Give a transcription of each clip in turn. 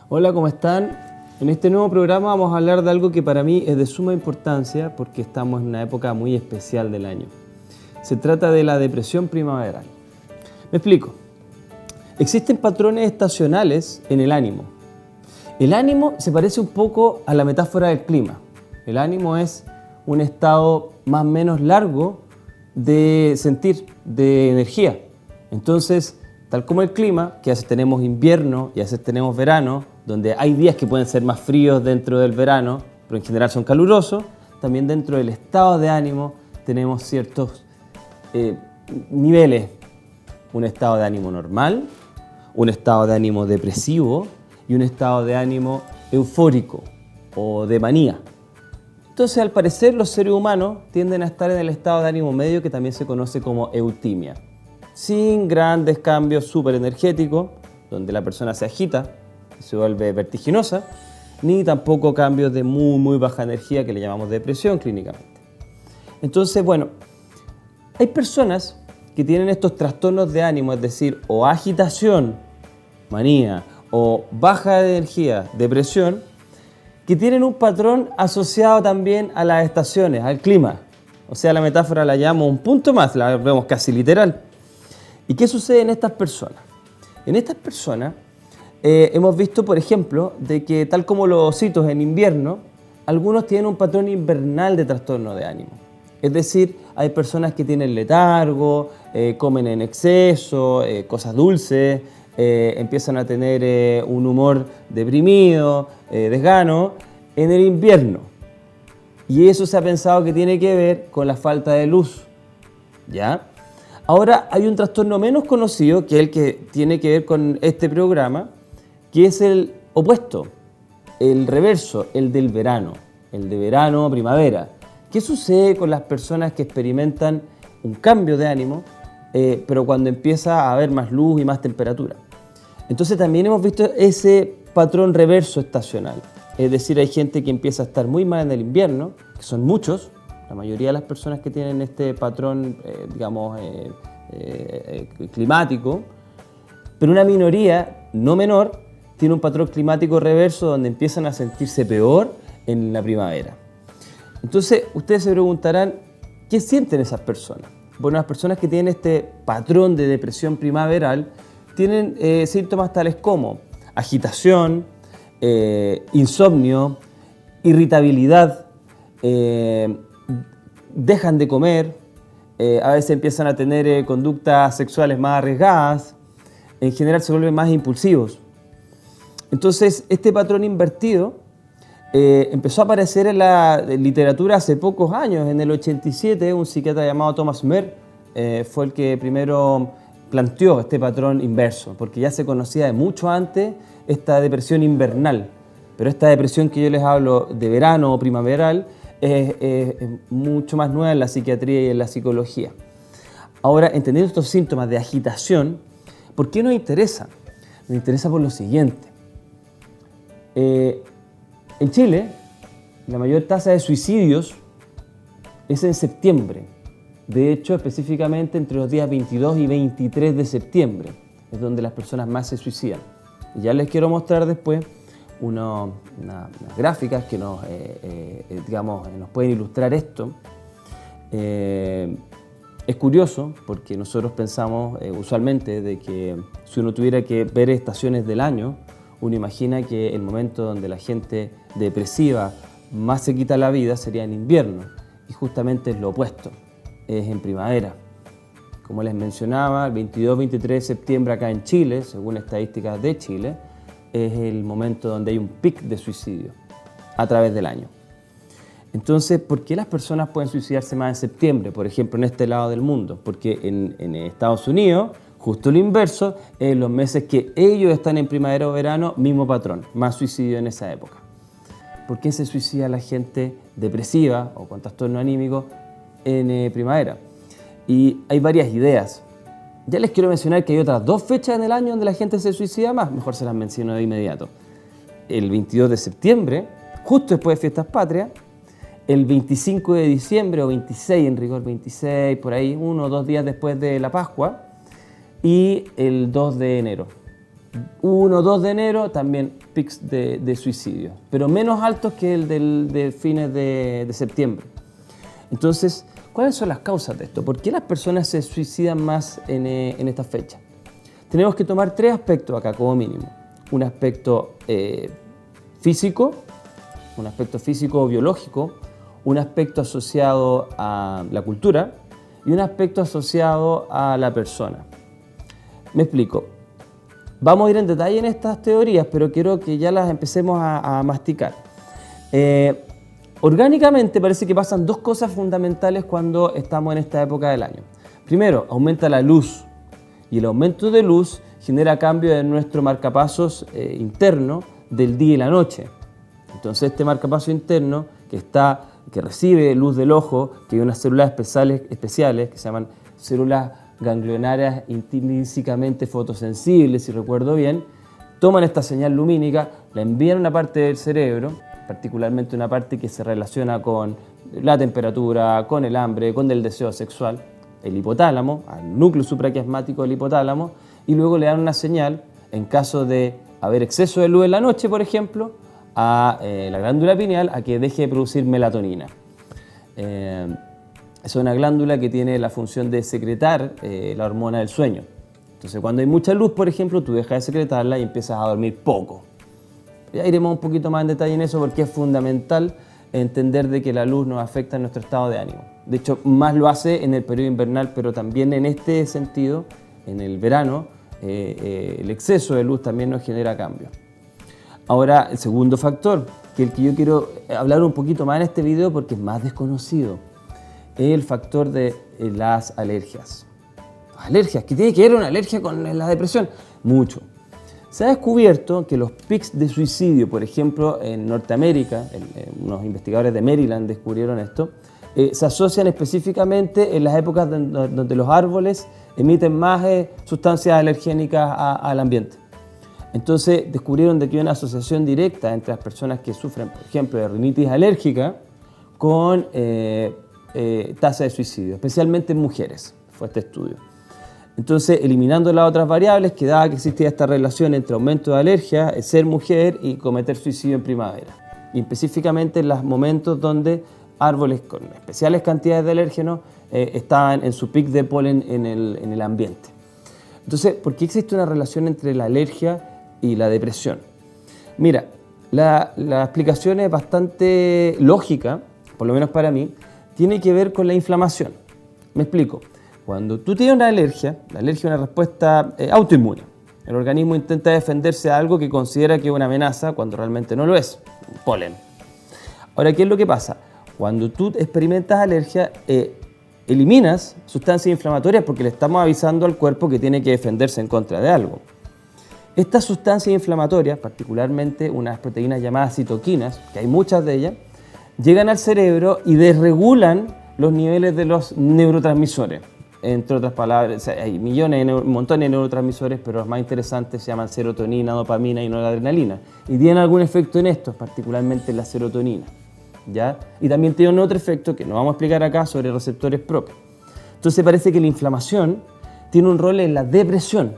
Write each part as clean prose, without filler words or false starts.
Hola, ¿cómo están? En este nuevo programa vamos a hablar de algo que para mí es de suma importancia porque estamos en una época muy especial del año. Se trata de la depresión primaveral. Me explico. Existen patrones estacionales en el ánimo. El ánimo se parece un poco a la metáfora del clima. El ánimo es un estado más o menos largo de sentir, de energía. Entonces, tal como el clima, que a veces tenemos invierno y a veces tenemos verano, donde hay días que pueden ser más fríos dentro del verano, pero en general son calurosos, también dentro del estado de ánimo tenemos ciertos niveles. Un estado de ánimo normal, un estado de ánimo depresivo y un estado de ánimo eufórico o de manía. Entonces, al parecer, los seres humanos tienden a estar en el estado de ánimo medio, que también se conoce como eutimia, sin grandes cambios súper energéticos, donde la persona se agita y se vuelve vertiginosa, ni tampoco cambios de muy baja energía, que le llamamos depresión clínicamente. Entonces, bueno, hay personas que tienen estos trastornos de ánimo, es decir, o agitación, manía, o baja de energía, depresión, que tienen un patrón asociado también a las estaciones, al clima. O sea, la metáfora la llamo un punto más, la vemos casi literal. ¿Y qué sucede en estas personas? En estas personas hemos visto, por ejemplo, de que tal como los ositos en invierno, algunos tienen un patrón invernal de trastorno de ánimo. Es decir, hay personas que tienen letargo, comen en exceso, cosas dulces, empiezan a tener un humor deprimido, desgano, en el invierno. Y eso se ha pensado que tiene que ver con la falta de luz, ¿ya? Ahora hay un trastorno menos conocido, que es el que tiene que ver con este programa, que es el opuesto, el reverso, el del verano, el de verano, primavera. ¿Qué sucede con las personas que experimentan un cambio de ánimo, pero cuando empieza a haber más luz y más temperatura? Entonces también hemos visto ese patrón reverso estacional. Es decir, hay gente que empieza a estar muy mal en el invierno, que son muchos. La mayoría de las personas que tienen este patrón, climático, pero una minoría, no menor, tiene un patrón climático reverso donde empiezan a sentirse peor en la primavera. Entonces, ustedes se preguntarán, ¿qué sienten esas personas? Bueno, las personas que tienen este patrón de depresión primaveral tienen síntomas tales como agitación, insomnio, irritabilidad, dejan de comer, a veces empiezan a tener conductas sexuales más arriesgadas, en general se vuelven más impulsivos. Entonces, este patrón invertido empezó a aparecer en la literatura hace pocos años. En el 87, un psiquiatra llamado Thomas Mer fue el que primero planteó este patrón inverso, porque ya se conocía de mucho antes esta depresión invernal. Pero esta depresión que yo les hablo de verano o primaveral es mucho más nueva en la psiquiatría y en la psicología. Ahora, entendiendo estos síntomas de agitación, ¿por qué nos interesa? Nos interesa por lo siguiente. En Chile, la mayor tasa de suicidios es en septiembre. De hecho, específicamente entre los días 22 y 23 de septiembre es donde las personas más se suicidan. Y ya les quiero mostrar después unas gráficas que nos pueden ilustrar esto. Es curioso porque nosotros pensamos usualmente de que si uno tuviera que ver estaciones del año, uno imagina que el momento donde la gente depresiva más se quita la vida sería en invierno, y justamente es lo opuesto, es en primavera. Como les mencionaba, el 22-23 de septiembre acá en Chile, según estadísticas de Chile, es el momento donde hay un pic de suicidio a través del año. Entonces, ¿por qué las personas pueden suicidarse más en septiembre, por ejemplo, en este lado del mundo? Porque en Estados Unidos, justo lo inverso, en los meses que ellos están en primavera o verano, mismo patrón, más suicidio en esa época. ¿Por qué se suicida la gente depresiva o con trastorno anímico en primavera? Y hay varias ideas. Ya les quiero mencionar que hay otras dos fechas en el año donde la gente se suicida más, mejor se las menciono de inmediato. El 22 de septiembre, justo después de Fiestas Patrias, el 25 de diciembre, o 26 en rigor, 26, por ahí, 1 o 2 días después de la Pascua, y el 2 de enero. 1 o 2 de enero también pics de suicidio, pero menos altos que el de fines de septiembre. Entonces, ¿cuáles son las causas de esto? ¿Por qué las personas se suicidan más en esta fecha? Tenemos que tomar 3 aspectos acá como mínimo. Un aspecto físico, un aspecto físico o biológico, un aspecto asociado a la cultura y un aspecto asociado a la persona. Me explico. Vamos a ir en detalle en estas teorías, pero quiero que ya las empecemos a masticar. Orgánicamente parece que pasan 2 cosas fundamentales cuando estamos en esta época del año. Primero, aumenta la luz, y el aumento de luz genera cambio en nuestro marcapasos interno del día y la noche. Entonces este marcapaso interno que recibe luz del ojo, que hay unas células especiales que se llaman células ganglionarias intrínsecamente fotosensibles, si recuerdo bien, toman esta señal lumínica, la envían a una parte del cerebro, particularmente una parte que se relaciona con la temperatura, con el hambre, con el deseo sexual, el hipotálamo, al núcleo supraquiasmático del hipotálamo, y luego le dan una señal, en caso de haber exceso de luz en la noche, por ejemplo, a la glándula pineal a que deje de producir melatonina. Es una glándula que tiene la función de secretar la hormona del sueño. Entonces, cuando hay mucha luz, por ejemplo, tú dejas de secretarla y empiezas a dormir poco. Ya iremos un poquito más en detalle en eso porque es fundamental entender de que la luz nos afecta en nuestro estado de ánimo. De hecho, más lo hace en el periodo invernal, pero también en este sentido, en el verano, el exceso de luz también nos genera cambios. Ahora, el segundo factor, que el que yo quiero hablar un poquito más en este video porque es más desconocido, es el factor de las alergias. Alergias, ¿qué tiene que ver una alergia con la depresión? Mucho. Se ha descubierto que los pics de suicidio, por ejemplo, en Norteamérica, unos investigadores de Maryland descubrieron esto, se asocian específicamente en las épocas donde los árboles emiten más sustancias alergénicas al ambiente. Entonces descubrieron de que hay una asociación directa entre las personas que sufren, por ejemplo, de rinitis alérgica con tasa de suicidio, especialmente en mujeres, fue este estudio. Entonces, eliminando las otras variables, quedaba que existía esta relación entre aumento de alergia, ser mujer y cometer suicidio en primavera. Y específicamente en los momentos donde árboles con especiales cantidades de alérgenos estaban en su pic de polen en el ambiente. Entonces, ¿por qué existe una relación entre la alergia y la depresión? Mira, la explicación es bastante lógica, por lo menos para mí, tiene que ver con la inflamación. Me explico. Cuando tú tienes una alergia, la alergia es una respuesta autoinmune. El organismo intenta defenderse de algo que considera que es una amenaza cuando realmente no lo es, polen. Ahora, ¿qué es lo que pasa? Cuando tú experimentas alergia, eliminas sustancias inflamatorias porque le estamos avisando al cuerpo que tiene que defenderse en contra de algo. Estas sustancias inflamatorias, particularmente unas proteínas llamadas citoquinas, que hay muchas de ellas, llegan al cerebro y desregulan los niveles de los neurotransmisores. Entre otras palabras, hay montones de neurotransmisores, pero los más interesantes se llaman serotonina, dopamina y noradrenalina. Y tienen algún efecto en estos, particularmente en la serotonina, ¿ya? Y también tienen otro efecto que no vamos a explicar acá sobre receptores propios. Entonces parece que la inflamación tiene un rol en la depresión.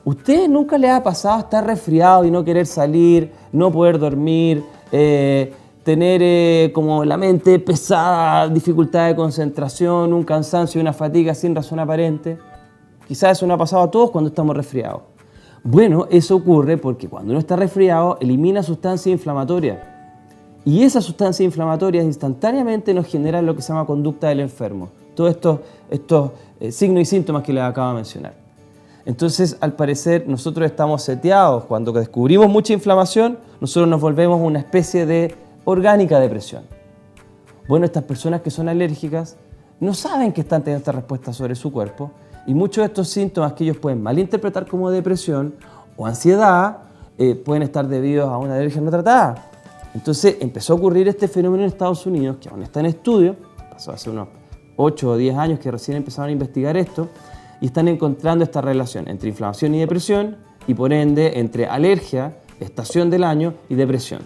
¿Usted nunca le ha pasado estar resfriado y no querer salir, no poder dormir, tener como la mente pesada, dificultad de concentración, un cansancio y una fatiga sin razón aparente? Quizás eso nos ha pasado a todos cuando estamos resfriados. Bueno, eso ocurre porque cuando uno está resfriado elimina sustancias inflamatorias y esas sustancias inflamatorias instantáneamente nos generan lo que se llama conducta del enfermo. Todos estos signos y síntomas que les acabo de mencionar. Entonces, al parecer, nosotros estamos seteados. Cuando descubrimos mucha inflamación, nosotros nos volvemos una especie de orgánica depresión. Bueno, estas personas que son alérgicas no saben que están teniendo esta respuesta sobre su cuerpo y muchos de estos síntomas que ellos pueden malinterpretar como depresión o ansiedad pueden estar debidos a una alergia no tratada. Entonces empezó a ocurrir este fenómeno en Estados Unidos, que aún está en estudio, pasó hace unos 8 o 10 años que recién empezaron a investigar esto y están encontrando esta relación entre inflamación y depresión y por ende entre alergia, estación del año y depresión.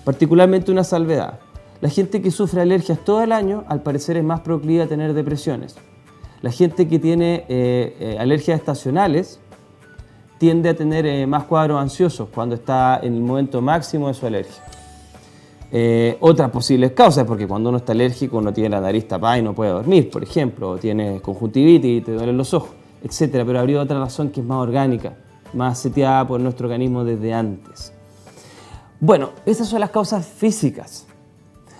Particularmente una salvedad. La gente que sufre alergias todo el año, al parecer es más proclive a tener depresiones. La gente que tiene alergias estacionales tiende a tener más cuadros ansiosos cuando está en el momento máximo de su alergia. Otras posibles causas, porque cuando uno está alérgico uno tiene la nariz tapada y no puede dormir, por ejemplo, o tiene conjuntivitis y te duelen los ojos, etc. Pero habría otra razón que es más orgánica, más seteada por nuestro organismo desde antes. Bueno, esas son las causas físicas.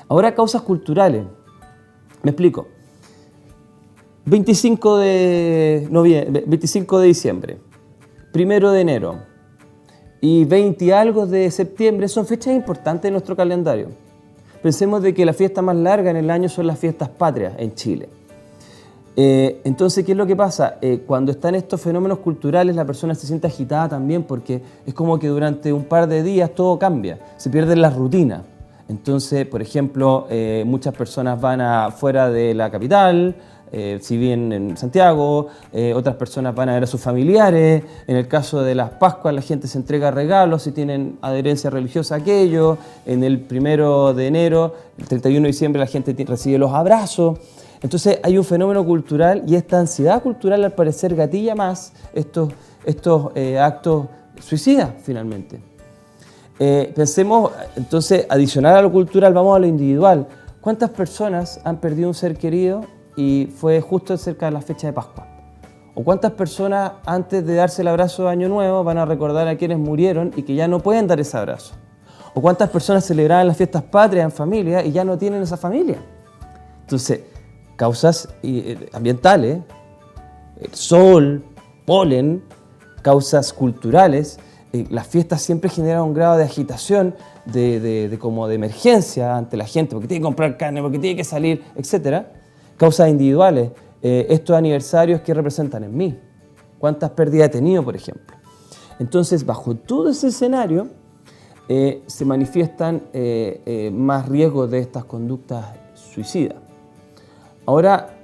Ahora, causas culturales. Me explico. 25 de diciembre, 1 de enero y 20 y algo de septiembre son fechas importantes en nuestro calendario. Pensemos de que la fiesta más larga en el año son las fiestas patrias en Chile. Entonces, ¿qué es lo que pasa? Cuando están estos fenómenos culturales, la persona se siente agitada también porque es como que durante un par de días todo cambia, se pierden las rutinas. Entonces, por ejemplo, muchas personas van afuera de la capital, si bien en Santiago, otras personas van a ver a sus familiares. En el caso de las Pascuas, la gente se entrega regalos si tienen adherencia religiosa a aquello. En el 1 de enero, el 31 de diciembre, la gente recibe los abrazos. Entonces hay un fenómeno cultural y esta ansiedad cultural al parecer gatilla más estos actos suicidas finalmente. Pensemos entonces, adicional a lo cultural, vamos a lo individual. ¿Cuántas personas han perdido un ser querido y fue justo cerca de la fecha de Pascua? ¿O cuántas personas antes de darse el abrazo de Año Nuevo van a recordar a quienes murieron y que ya no pueden dar ese abrazo? ¿O cuántas personas celebraban las fiestas patrias en familia y ya no tienen esa familia? Entonces, causas ambientales, el sol, polen, causas culturales. Las fiestas siempre generan un grado de agitación, como de emergencia ante la gente, porque tiene que comprar carne, porque tiene que salir, etc. Causas individuales, estos aniversarios que representan en mí. ¿Cuántas pérdidas he tenido, por ejemplo? Entonces, bajo todo ese escenario, se manifiestan más riesgos de estas conductas suicidas. Ahora,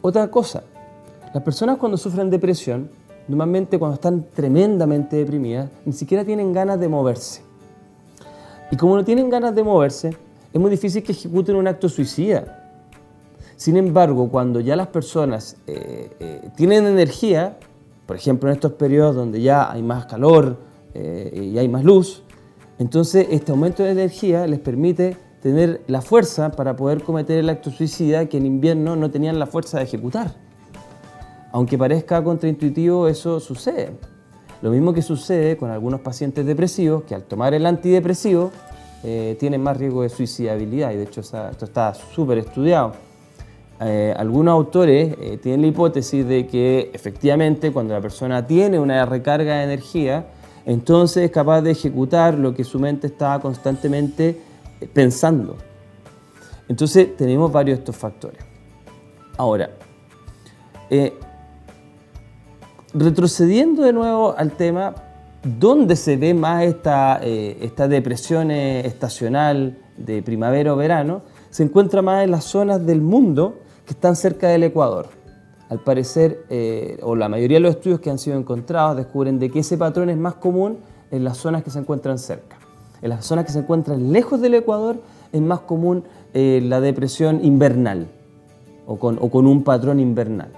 otra cosa, las personas cuando sufren depresión, normalmente cuando están tremendamente deprimidas, ni siquiera tienen ganas de moverse. Y como no tienen ganas de moverse, es muy difícil que ejecuten un acto suicida. Sin embargo, cuando ya las personas tienen energía, por ejemplo en estos periodos donde ya hay más calor y hay más luz, entonces este aumento de energía les permite tener la fuerza para poder cometer el acto suicida que en invierno no tenían la fuerza de ejecutar. Aunque parezca contraintuitivo, eso sucede. Lo mismo que sucede con algunos pacientes depresivos que al tomar el antidepresivo tienen más riesgo de suicidabilidad, y de hecho esto está súper estudiado. Algunos autores tienen la hipótesis de que efectivamente cuando la persona tiene una recarga de energía, entonces es capaz de ejecutar lo que su mente está constantemente pensando. Entonces tenemos varios de estos factores. Ahora, retrocediendo de nuevo al tema, ¿dónde se ve más esta depresión estacional de primavera o verano? Se encuentra más en las zonas del mundo que están cerca del Ecuador. Al parecer, o la mayoría de los estudios que han sido encontrados descubren de que ese patrón es más común en las zonas que se encuentran cerca. En las zonas que se encuentran lejos del Ecuador es más común la depresión invernal o con un patrón invernal.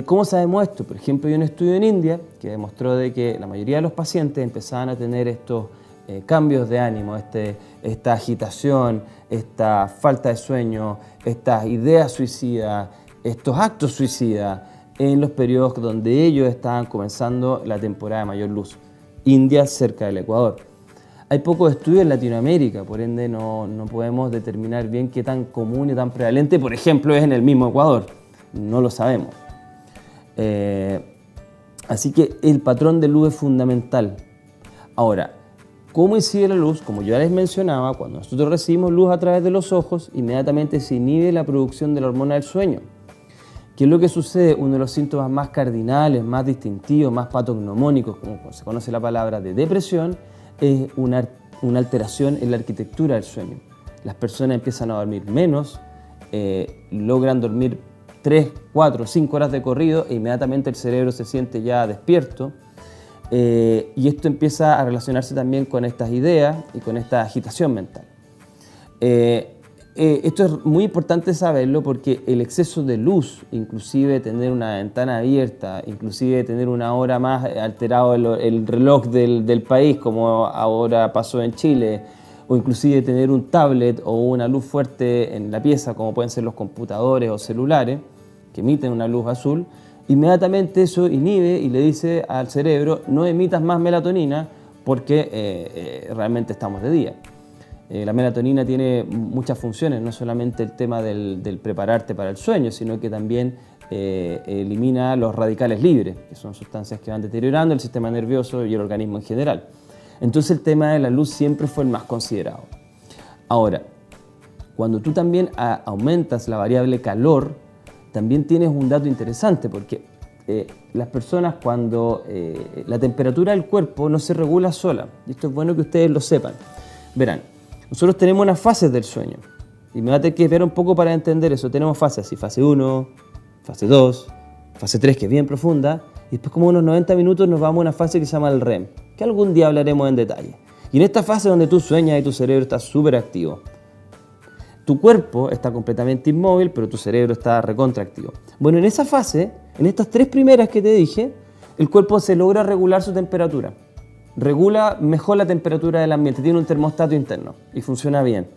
¿Cómo sabemos esto? Por ejemplo, hay un estudio en India que demostró de que la mayoría de los pacientes empezaban a tener estos cambios de ánimo, esta agitación, esta falta de sueño, estas ideas suicidas, estos actos suicidas en los periodos donde ellos estaban comenzando la temporada de mayor luz. India cerca del Ecuador. Hay pocos estudios en Latinoamérica, por ende no podemos determinar bien qué tan común y tan prevalente, por ejemplo, es en el mismo Ecuador. No lo sabemos. Así que el patrón de luz es fundamental. Ahora, ¿cómo incide la luz? Como yo ya les mencionaba, cuando nosotros recibimos luz a través de los ojos, inmediatamente se inhibe la producción de la hormona del sueño. ¿Qué es lo que sucede? Uno de los síntomas más cardinales, más distintivos, más patognomónicos, como se conoce la palabra de depresión, es una alteración en la arquitectura del sueño. Las personas empiezan a dormir menos, logran dormir 3, 4, 5 horas de corrido e inmediatamente el cerebro se siente ya despierto. Y esto empieza a relacionarse también con estas ideas y con esta agitación mental. esto es muy importante saberlo porque el exceso de luz, inclusive tener una ventana abierta, inclusive tener una hora más alterado el reloj del país, como ahora pasó en Chile, o inclusive tener un tablet o una luz fuerte en la pieza, como pueden ser los computadores o celulares, que emiten una luz azul, inmediatamente eso inhibe y le dice al cerebro, no emitas más melatonina porque realmente estamos de día. La melatonina tiene muchas funciones, no solamente el tema del prepararte para el sueño, sino que también elimina los radicales libres, que son sustancias que van deteriorando el sistema nervioso y el organismo en general. Entonces el tema de la luz siempre fue el más considerado. Ahora, cuando tú también aumentas la variable calor, también tienes un dato interesante, porque las personas cuando la temperatura del cuerpo no se regula sola, y esto es bueno que ustedes lo sepan. Verán, nosotros tenemos unas fases del sueño, y me va a tener que esperar un poco para entender eso. Tenemos fases así, fase 1, fase 2, fase 3, que es bien profunda, y después como unos 90 minutos nos vamos a una fase que se llama el REM, que algún día hablaremos en detalle. Y en esta fase donde tú sueñas y tu cerebro está súper activo. Tu cuerpo está completamente inmóvil, pero tu cerebro está recontraactivo. Bueno, en esa fase, en estas 3 primeras que te dije, el cuerpo se logra regular su temperatura. Regula mejor la temperatura del ambiente, tiene un termostato interno y funciona bien.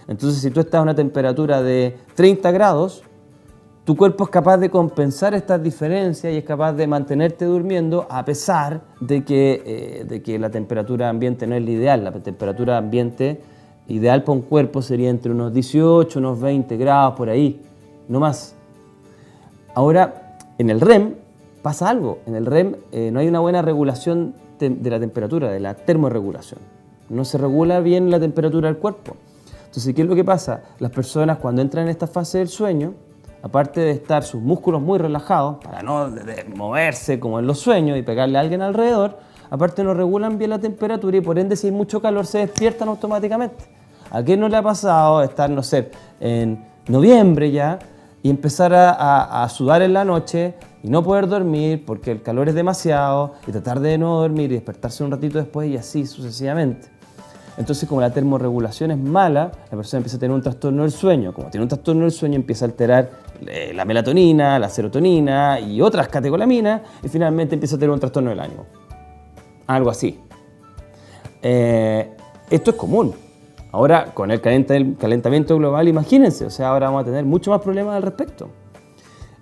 Entonces, si tú estás a una temperatura de 30 grados, tu cuerpo es capaz de compensar estas diferencias y es capaz de mantenerte durmiendo a pesar de que la temperatura ambiente no es la ideal. La temperatura ambiente ideal para un cuerpo sería entre unos 18, unos 20 grados, por ahí, no más. Ahora, en el REM pasa algo. En el REM no hay una buena regulación de la temperatura, de la termorregulación. No se regula bien la temperatura del cuerpo. Entonces, ¿qué es lo que pasa? Las personas cuando entran en esta fase del sueño, aparte de estar sus músculos muy relajados, para no moverse como en los sueños y pegarle a alguien alrededor, aparte no regulan bien la temperatura y por ende si hay mucho calor se despiertan automáticamente. ¿A qué no le ha pasado estar, no sé, en noviembre ya y empezar a sudar en la noche y no poder dormir porque el calor es demasiado y tratar de no dormir y despertarse un ratito después y así sucesivamente? Entonces, como la termorregulación es mala, la persona empieza a tener un trastorno del sueño. Como tiene un trastorno del sueño, empieza a alterar la melatonina, la serotonina y otras catecolaminas y finalmente empieza a tener un trastorno del ánimo. Algo así. Esto es común. Ahora, con el calentamiento global, imagínense, o sea, ahora vamos a tener mucho más problemas al respecto.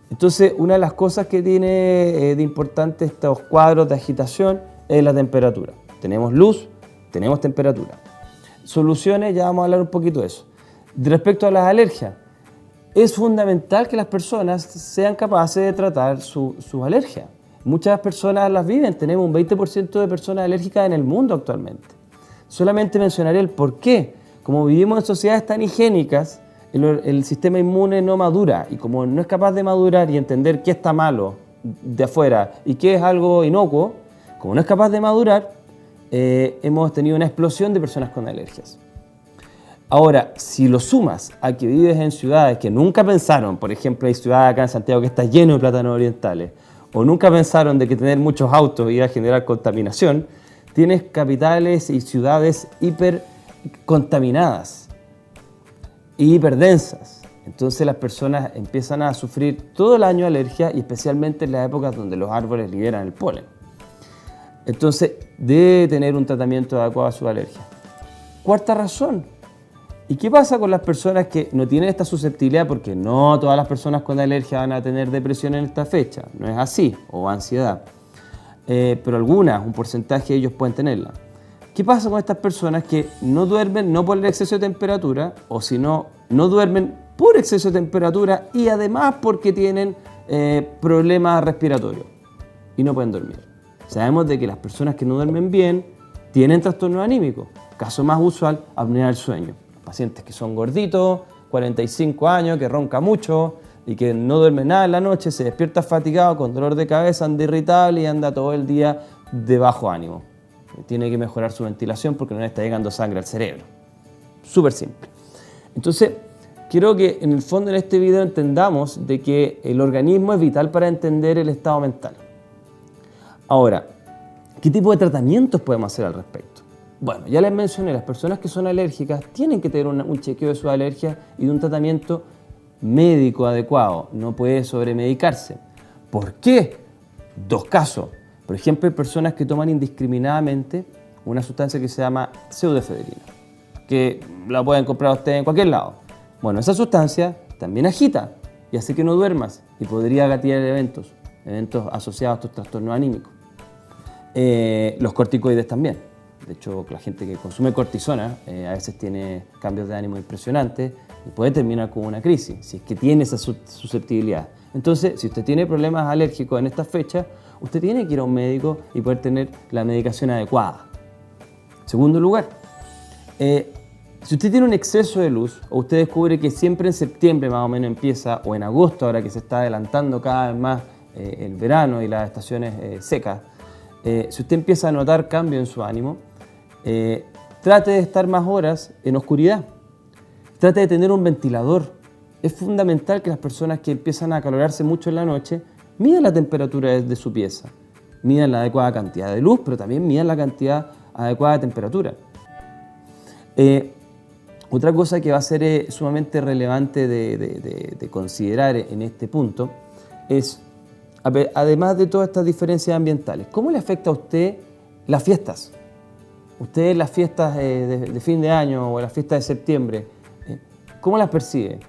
Entonces, una de las cosas que tiene de importante estos cuadros de agitación es la temperatura. Tenemos luz, tenemos temperatura. Soluciones, ya vamos a hablar un poquito de eso. Respecto a las alergias, es fundamental que las personas sean capaces de tratar sus alergias. Muchas personas las viven, tenemos un 20% de personas alérgicas en el mundo actualmente. Solamente mencionaré el por qué. Como vivimos en sociedades tan higiénicas, el sistema inmune no madura y como no es capaz de madurar y entender qué está malo de afuera y qué es algo inocuo, como no es capaz de madurar, hemos tenido una explosión de personas con alergias. Ahora, si lo sumas a que vives en ciudades que nunca pensaron, por ejemplo, hay ciudades acá en Santiago que está lleno de plátanos orientales, o nunca pensaron de que tener muchos autos iba a generar contaminación, tienes capitales y ciudades hipercontaminadas y hiperdensas. Entonces las personas empiezan a sufrir todo el año alergia y especialmente en las épocas donde los árboles liberan el polen. Entonces, debe tener un tratamiento adecuado a su alergia. Cuarta razón. ¿Y qué pasa con las personas que no tienen esta susceptibilidad? Porque no todas las personas con alergia van a tener depresión en esta fecha. No es así, o ansiedad. Pero algunas, un porcentaje de ellos pueden tenerla. ¿Qué pasa con estas personas que no duermen no por el exceso de temperatura, o si no, no duermen por exceso de temperatura y además porque tienen problemas respiratorios y no pueden dormir? Sabemos de que las personas que no duermen bien tienen trastorno anímico. Caso más usual, apnea del sueño. Pacientes que son gorditos, 45 años, que ronca mucho y que no duerme nada en la noche, se despierta fatigado, con dolor de cabeza, anda irritable y anda todo el día de bajo ánimo. Tiene que mejorar su ventilación porque no le está llegando sangre al cerebro. Súper simple. Entonces, quiero que en el fondo en este video entendamos de que el organismo es vital para entender el estado mental. Ahora, ¿qué tipo de tratamientos podemos hacer al respecto? Bueno, ya les mencioné, las personas que son alérgicas tienen que tener un chequeo de sus alergias y de un tratamiento médico adecuado. No puede sobremedicarse. ¿Por qué? Dos casos. Por ejemplo, hay personas que toman indiscriminadamente una sustancia que se llama pseudoefedrina, que la pueden comprar ustedes en cualquier lado. Bueno, esa sustancia también agita y hace que no duermas y podría gatillar eventos asociados a estos trastornos anímicos. Los corticoides también. De hecho, la gente que consume cortisona a veces tiene cambios de ánimo impresionantes y puede terminar con una crisis, si es que tiene esa susceptibilidad. Entonces, si usted tiene problemas alérgicos en estas fechas, usted tiene que ir a un médico y poder tener la medicación adecuada. Segundo lugar, si usted tiene un exceso de luz o usted descubre que siempre en septiembre más o menos empieza, o en agosto, ahora que se está adelantando cada vez más el verano y las estaciones secas, si usted empieza a notar cambio en su ánimo, trate de estar más horas en oscuridad. Trate de tener un ventilador. Es fundamental que las personas que empiezan a acalorarse mucho en la noche midan la temperatura de su pieza, midan la adecuada cantidad de luz, pero también midan la cantidad adecuada de temperatura. Otra cosa que va a ser sumamente relevante de considerar en este punto es, además de todas estas diferencias ambientales, ¿cómo le afecta a usted las fiestas? Usted las fiestas de fin de año o las fiestas de septiembre, ¿cómo las percibe?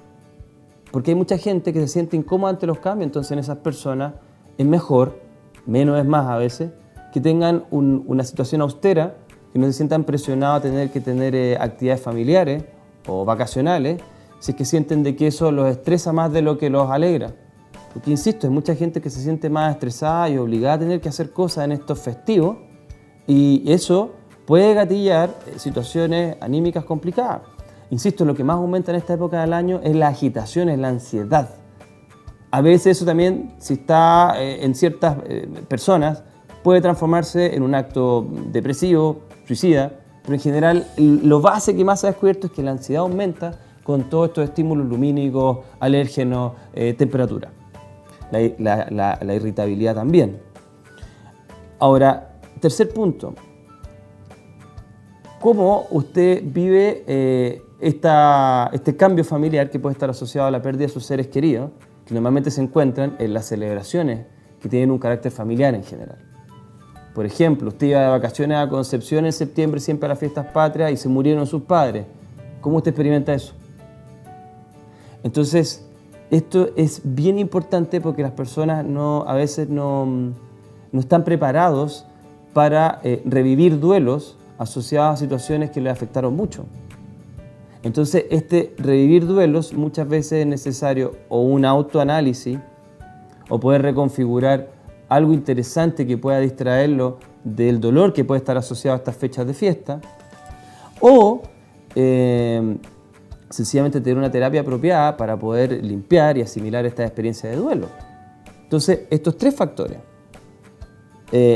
Porque hay mucha gente que se siente incómoda ante los cambios, entonces en esas personas es mejor, menos es más a veces, que tengan una situación austera, que no se sientan presionados a tener que tener actividades familiares o vacacionales, si es que sienten de que eso los estresa más de lo que los alegra. Porque insisto, hay mucha gente que se siente más estresada y obligada a tener que hacer cosas en estos festivos, y eso puede gatillar situaciones anímicas complicadas. Insisto, lo que más aumenta en esta época del año es la agitación, es la ansiedad. A veces eso también, si está en ciertas personas, puede transformarse en un acto depresivo, suicida, pero en general lo base que más se ha descubierto es que la ansiedad aumenta con todos estos estímulos lumínicos, alérgenos, temperatura. La irritabilidad también. Ahora, tercer punto. ¿Cómo usted vive este cambio familiar que puede estar asociado a la pérdida de sus seres queridos, que normalmente se encuentran en las celebraciones que tienen un carácter familiar en general? Por ejemplo, usted iba de vacaciones a Concepción en septiembre, siempre a las fiestas patrias, y se murieron sus padres. ¿Cómo usted experimenta eso? Entonces, esto es bien importante porque las personas a veces no están preparados para revivir duelos asociados a situaciones que les afectaron mucho. Entonces, revivir duelos muchas veces es necesario o un autoanálisis o poder reconfigurar algo interesante que pueda distraerlo del dolor que puede estar asociado a estas fechas de fiesta, o sencillamente tener una terapia apropiada para poder limpiar y asimilar esta experiencia de duelo. Entonces, estos tres factores,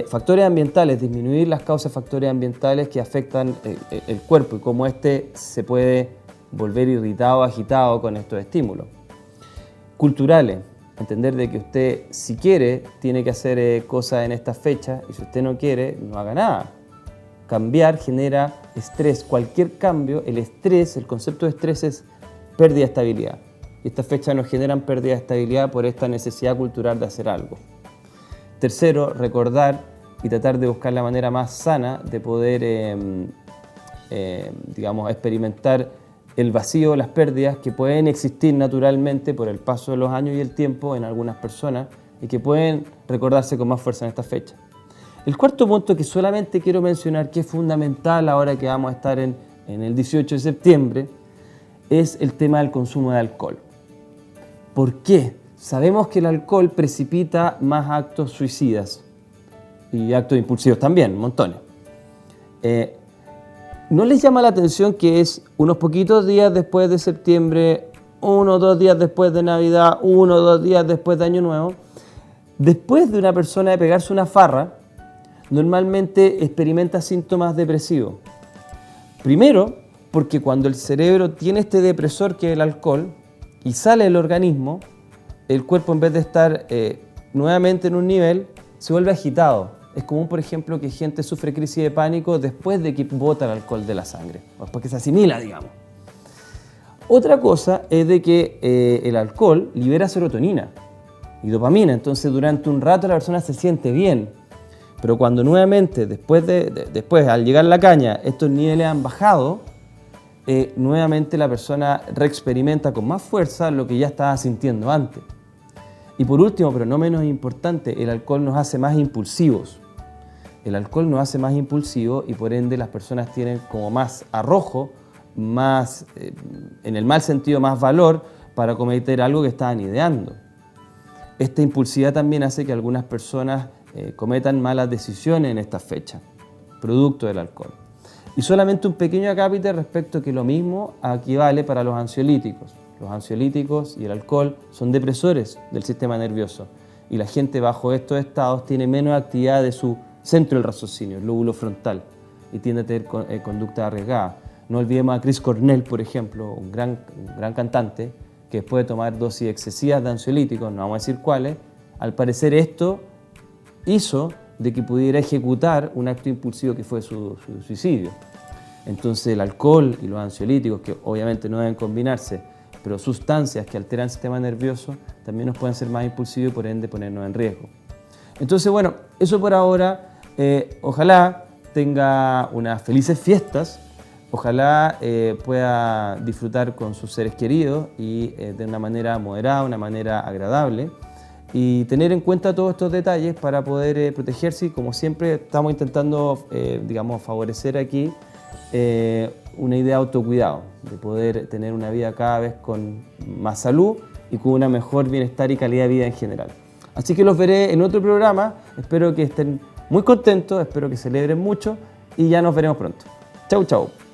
factores ambientales, disminuir las causas de factores ambientales que afectan el cuerpo y cómo se puede volver irritado, agitado con estos estímulos. Culturales, entender de que usted, si quiere, tiene que hacer cosas en estas fechas, y si usted no quiere, no haga nada. Cambiar genera estrés. Cualquier cambio, el concepto de estrés es pérdida de estabilidad. Y estas fechas nos generan pérdida de estabilidad por esta necesidad cultural de hacer algo. Tercero, recordar y tratar de buscar la manera más sana de poder, experimentar el vacío, las pérdidas que pueden existir naturalmente por el paso de los años y el tiempo en algunas personas y que pueden recordarse con más fuerza en esta fecha. El cuarto punto que solamente quiero mencionar, que es fundamental ahora que vamos a estar en el 18 de septiembre, es el tema del consumo de alcohol. ¿Por qué? Sabemos que el alcohol precipita más actos suicidas y actos impulsivos también, montones. ¿No les llama la atención que es unos poquitos días después de septiembre, 1 o 2 días después de Navidad, 1 o 2 días después de Año Nuevo? Después de una persona de pegarse una farra, normalmente experimenta síntomas depresivos. Primero, porque cuando el cerebro tiene este depresor que es el alcohol y sale del organismo, el cuerpo, en vez de estar nuevamente en un nivel, se vuelve agitado. Es común, por ejemplo, que gente sufre crisis de pánico después de que bota el alcohol de la sangre, o después que se asimila, digamos. Otra cosa es de que el alcohol libera serotonina y dopamina, entonces durante un rato la persona se siente bien, pero cuando nuevamente, después al llegar la caña, estos niveles han bajado, nuevamente la persona reexperimenta con más fuerza lo que ya estaba sintiendo antes. Y por último, pero no menos importante, el alcohol nos hace más impulsivos. El alcohol nos hace más impulsivos y por ende las personas tienen como más arrojo, más, en el mal sentido, más valor para cometer algo que estaban ideando. Esta impulsividad también hace que algunas personas cometan malas decisiones en esta fecha, producto del alcohol. Y solamente un pequeño acápite respecto a que lo mismo equivale para los ansiolíticos. Los ansiolíticos y el alcohol son depresores del sistema nervioso y la gente bajo estos estados tiene menos actividad de su centro del raciocinio, el lóbulo frontal, y tiende a tener conducta arriesgada. No olvidemos a Chris Cornell, por ejemplo, un gran cantante, que después de tomar dosis excesivas de ansiolíticos, no vamos a decir cuáles, al parecer esto hizo de que pudiera ejecutar un acto impulsivo que fue su suicidio. Entonces el alcohol y los ansiolíticos, que obviamente no deben combinarse, pero sustancias que alteran el sistema nervioso, también nos pueden ser más impulsivos y por ende ponernos en riesgo. Entonces, bueno, eso por ahora. Ojalá tenga unas felices fiestas, ojalá pueda disfrutar con sus seres queridos y de una manera moderada, una manera agradable, y tener en cuenta todos estos detalles para poder protegerse. Y como siempre estamos intentando, digamos, favorecer aquí una idea de autocuidado, de poder tener una vida cada vez con más salud y con una mejor bienestar y calidad de vida en general. Así que los veré en otro programa, espero que estén muy contentos, espero que celebren mucho y ya nos veremos pronto. Chau, chau.